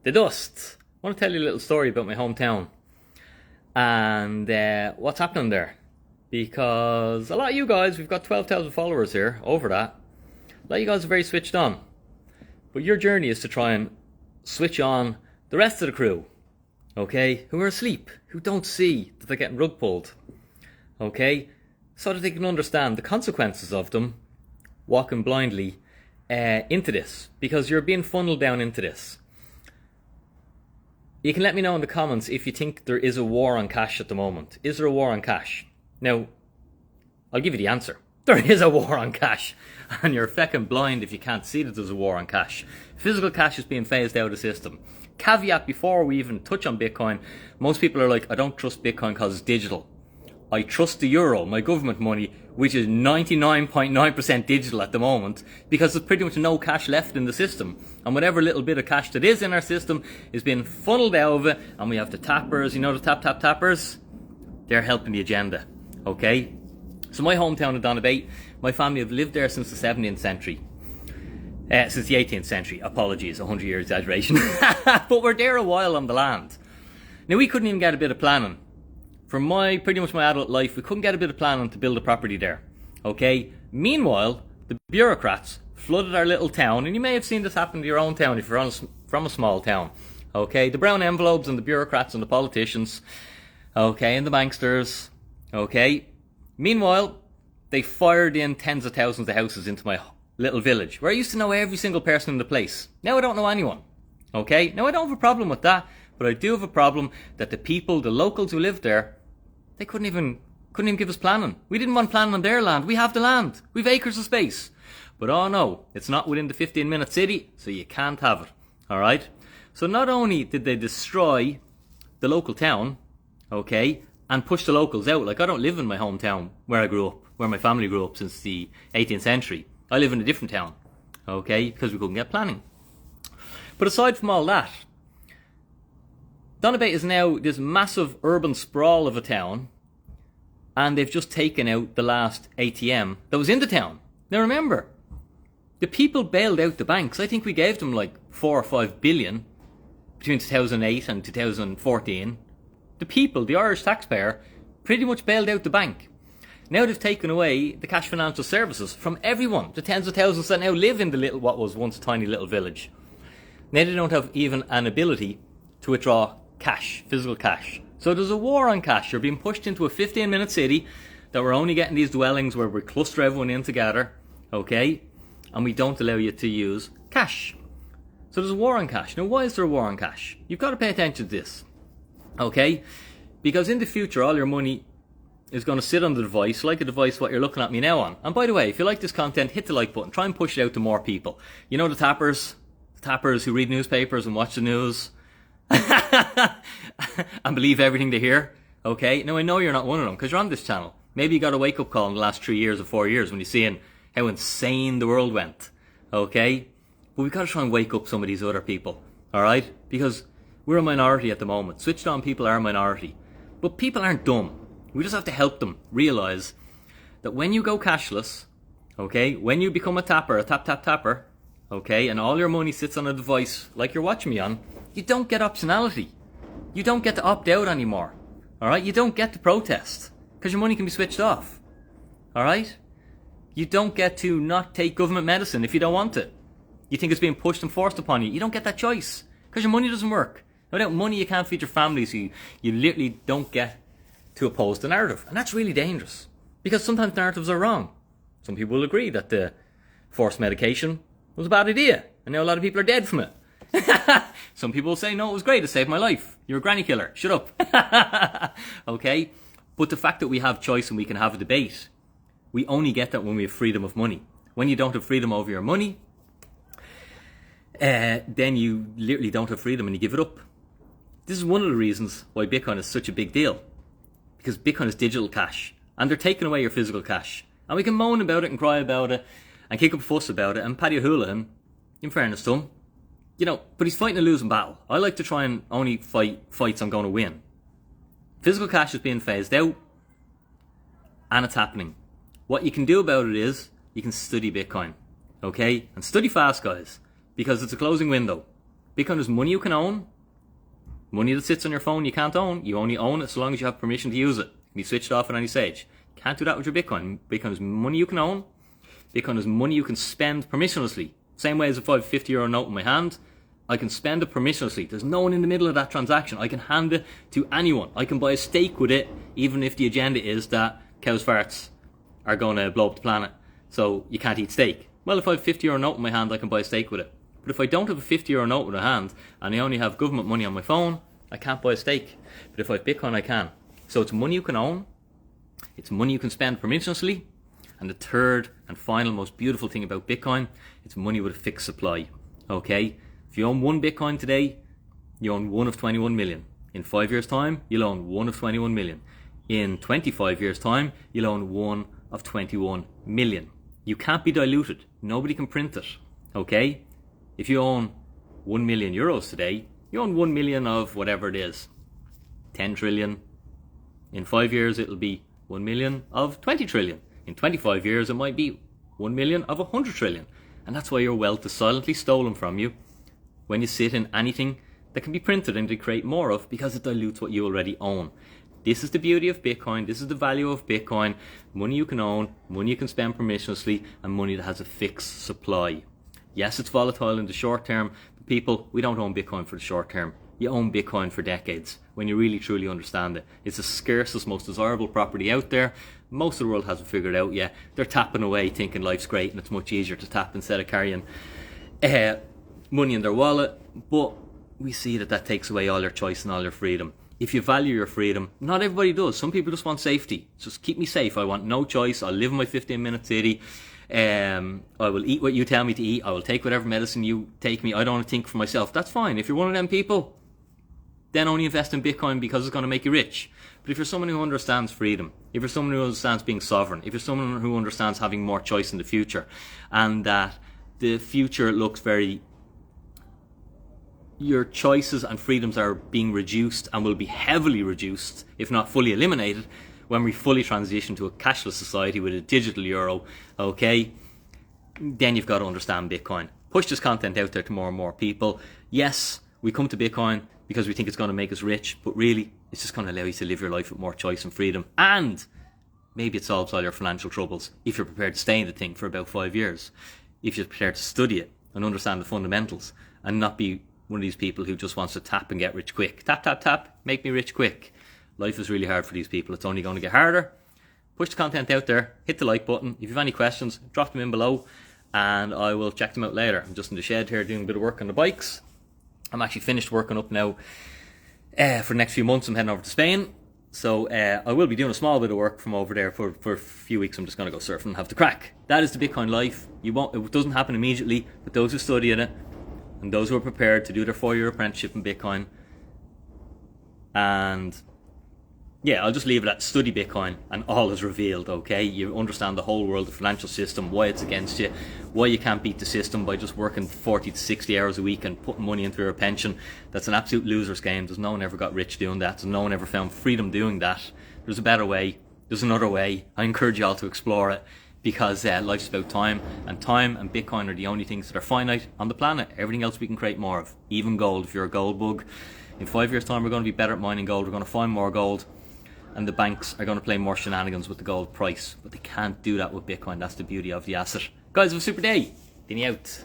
The Dust. I want to tell you a little story about my hometown and what's happening there. Because a lot of you guys, we've got 12,000 followers here, over that. A lot of you guys are very switched on. But your journey is to try and switch on the rest of the crew, okay? Who are asleep, who don't see that they're getting rug pulled, okay? So that they can understand the consequences of them walking blindly into this. Because you're being funneled down into this. You can let me know in the comments if you think there is a war on cash at the moment. Is there a war on cash? Now, I'll give you the answer. There is a war on cash. And you're feckin' blind if you can't see that there's a war on cash. Physical cash is being phased out of the system. Caveat before we even touch on Bitcoin, most people are like, I don't trust Bitcoin because it's digital. I trust the euro, my government money, which is 99.9% digital at the moment, because there's pretty much no cash left in the system. And whatever little bit of cash that is in our system is being funneled out of it, and we have the tappers, you know the tappers? They're helping the agenda, okay? So my hometown of Donabate, my family have lived there since the 17th century. Since the 18th century, apologies, 100 year exaggeration. But we're there a while on the land. Now we couldn't even get a bit of planning. For pretty much my adult life, we couldn't get a bit of planning to build a property there, okay? Meanwhile, the bureaucrats flooded our little town, and you may have seen this happen to your own town if you're from a small town, okay? The brown envelopes and the bureaucrats and the politicians, okay, and the banksters, okay? Meanwhile, they fired in tens of thousands of houses into my little village, where I used to know every single person in the place. Now I don't know anyone, okay? Now I don't have a problem with that, but I do have a problem that the people, the locals who live there, they couldn't even give us planning. We didn't want planning on their land. We have the land. We've acres of space. But oh no, it's not within the 15-minute city, so you can't have it. Alright? So not only did they destroy the local town, okay, and push the locals out. Like, I don't live in my hometown where I grew up, where my family grew up since the 18th century. I live in a different town, okay, because we couldn't get planning. But aside from all that, Donabate is now this massive urban sprawl of a town, and they've just taken out the last ATM that was in the town. Now remember, the people bailed out the banks. I think we gave them like 4 or 5 billion between 2008 and 2014. The people, the Irish taxpayer, pretty much bailed out the bank. Now they've taken away the cash financial services from everyone, the tens of thousands that now live in the what was once a tiny little village. Now they don't have even an ability to withdraw cash, physical cash. So there's a war on cash. You're being pushed into a 15-minute city that we're only getting these dwellings where we cluster everyone in together, okay? And we don't allow you to use cash. So there's a war on cash. Now why is there a war on cash? You've got to pay attention to this, okay? Because in the future all your money is going to sit on the device, like a device what you're looking at me now on. And by the way, if you like this content, hit the like button. Try and push it out to more people. You know the tappers who read newspapers and watch the news and believe everything they hear, okay? Now I know you're not one of them because you're on this channel. Maybe you got a wake-up call in the last 3 years or 4 years when you're seeing how insane the world went, okay? But we've got to try and wake up some of these other people, alright? Because we're a minority at the moment. Switched on people are a minority. But people aren't dumb. We just have to help them realise that when you go cashless, okay, when you become a tapper, a tapper, okay, and all your money sits on a device like you're watching me on, you don't get optionality. You don't get to opt out anymore. Alright? You don't get to protest. Because your money can be switched off. Alright? You don't get to not take government medicine if you don't want it. You think it's being pushed and forced upon you. You don't get that choice. Because your money doesn't work. Without money you can't feed your family, so you literally don't get to oppose the narrative. And that's really dangerous. Because sometimes narratives are wrong. Some people will agree that the forced medication was a bad idea. And now a lot of people are dead from it. Some people will say, no, it was great, it saved my life. You're a granny killer, shut up. Okay? But the fact that we have choice and we can have a debate, we only get that when we have freedom of money. When you don't have freedom over your money, then you literally don't have freedom and you give it up. This is one of the reasons why Bitcoin is such a big deal. Because Bitcoin is digital cash. And they're taking away your physical cash. And we can moan about it and cry about it and kick up a fuss about it. And Paddy O'Houlihan, in fairness to him, you know, but he's fighting a losing battle. I like to try and only fight fights I'm going to win. Physical cash is being phased out, and it's happening. What you can do about it is, you can study Bitcoin, okay? And study fast, guys, because it's a closing window. Bitcoin is money you can own. Money that sits on your phone you can't own. You only own it so long as you have permission to use it. It can be switched off at any stage. Can't do that with your Bitcoin. Bitcoin is money you can own. Bitcoin is money you can spend permissionlessly. Same way as if I have a €50 note in my hand, I can spend it permissionlessly. There's no one in the middle of that transaction. I can hand it to anyone. I can buy a steak with it, even if the agenda is that cows' farts are going to blow up the planet, so you can't eat steak. Well, if I have a €50 note in my hand, I can buy a steak with it. But if I don't have a €50 note in my hand, and I only have government money on my phone, I can't buy a steak. But if I have Bitcoin, I can. So it's money you can own. It's money you can spend permissionlessly. And the third and final most beautiful thing about Bitcoin, it's money with a fixed supply. Okay? If you own one Bitcoin today, you own one of 21 million. In 5 years' time, you'll own one of 21 million. In 25 years' time, you'll own one of 21 million. You can't be diluted. Nobody can print it. Okay? If you own 1 million euros today, you own 1 million of whatever it is. 10 trillion. In 5 years, it'll be 1 million of 20 trillion. In 25 years, it might be 1 million of 100 trillion. And that's why your wealth is silently stolen from you when you sit in anything that can be printed and to create more of, because it dilutes what you already own. This is the beauty of Bitcoin. This is the value of Bitcoin. Money you can own, money you can spend permissionlessly, and money that has a fixed supply. Yes, it's volatile in the short term, but people, we don't own Bitcoin for the short term. You own Bitcoin for decades when you really truly understand it. It's the scarcest, most desirable property out there. Most of the world hasn't figured it out yet. They're tapping away thinking life's great and it's much easier to tap instead of carrying money in their wallet. But we see that takes away all your choice and all your freedom. If you value your freedom, not everybody does. Some people just want safety. Just keep me safe. I want no choice. I'll live in my 15-minute city. I will eat what you tell me to eat. I will take whatever medicine you take me. I don't want to think for myself. That's fine. If you're one of them people, then only invest in Bitcoin because it's going to make you rich. But if you're someone who understands freedom, if you're someone who understands being sovereign, if you're someone who understands having more choice in the future, and that the future looks very... your choices and freedoms are being reduced and will be heavily reduced, if not fully eliminated, when we fully transition to a cashless society with a digital euro, okay, then you've got to understand Bitcoin. Push this content out there to more and more people. Yes, we come to Bitcoin because we think it's going to make us rich, but really, it's just going to allow you to live your life with more choice and freedom. And maybe it solves all your financial troubles if you're prepared to stay in the thing for about 5 years. If you're prepared to study it and understand the fundamentals and not be one of these people who just wants to tap and get rich quick. Tap, tap, tap, make me rich quick. Life is really hard for these people. It's only going to get harder. Push the content out there. Hit the like button. If you have any questions, drop them in below and I will check them out later. I'm just in the shed here doing a bit of work on the bikes. I'm actually finished working up now for the next few months. I'm heading over to Spain. So I will be doing a small bit of work from over there for a few weeks. I'm just going to go surfing and have the crack. That is the Bitcoin life. It doesn't happen immediately, but those who study in it and those who are prepared to do their 4-year apprenticeship in Bitcoin, and yeah, I'll just leave it at study Bitcoin and all is revealed, okay? You understand the whole world, the financial system, why it's against you, why you can't beat the system by just working 40 to 60 hours a week and putting money into your pension. That's an absolute loser's game. There's no one ever got rich doing that. There's no one ever found freedom doing that. There's a better way. There's another way. I encourage you all to explore it because life's about time and Bitcoin are the only things that are finite on the planet. Everything else we can create more of, even gold. If you're a gold bug, in 5 years' time we're going to be better at mining gold. We're going to find more gold. And the banks are going to play more shenanigans with the gold price. But they can't do that with Bitcoin. That's the beauty of the asset. Guys, have a super day. Dinny out.